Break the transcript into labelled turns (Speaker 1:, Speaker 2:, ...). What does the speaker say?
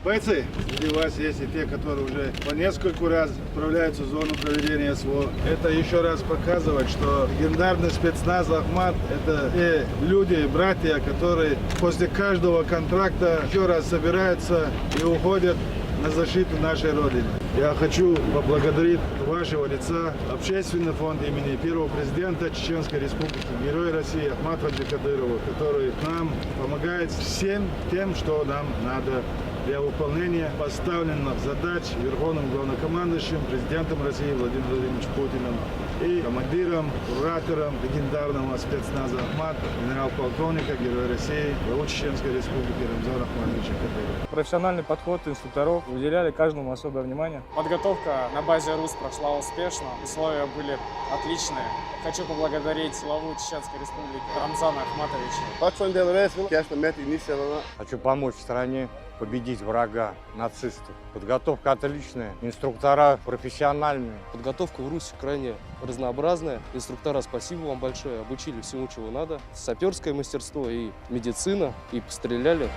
Speaker 1: Бойцы, среди вас есть и те, которые уже по нескольку раз отправляются в зону проведения СВО. Это еще раз показывает, что легендарный спецназ «Ахмат» — это те люди, братья, которые после каждого контракта еще раз собираются и уходят на защиту нашей Родины. Я хочу поблагодарить вашего лица Общественный фонд имени первого президента Чеченской Республики, Героя России Ахмата Абдикадырова, который нам помогает всем тем, что нам надо для выполнения поставленных задач Верховным главнокомандующим, президентом России Владимиром Владимировичем Путиным и командиром, куратором легендарного спецназа «Ахмат», генерал-полковника, Героя России, главу Чеченской Республики Рамзана Ахматовича Кадырова.
Speaker 2: Профессиональный подход инструкторов, уделяли каждому особое внимание.
Speaker 3: Подготовка на базе РУС прошла успешно, условия были отличные. Хочу поблагодарить главу Чеченской Республики Рамзана Ахматовича.
Speaker 4: Хочу помочь стране победить врага, нацистов. Подготовка отличная, инструктора профессиональные.
Speaker 5: Подготовка в РУСе крайне разнообразная. Инструктора, спасибо вам большое, обучили всему, чего надо. Саперское мастерство и медицина, и постреляли.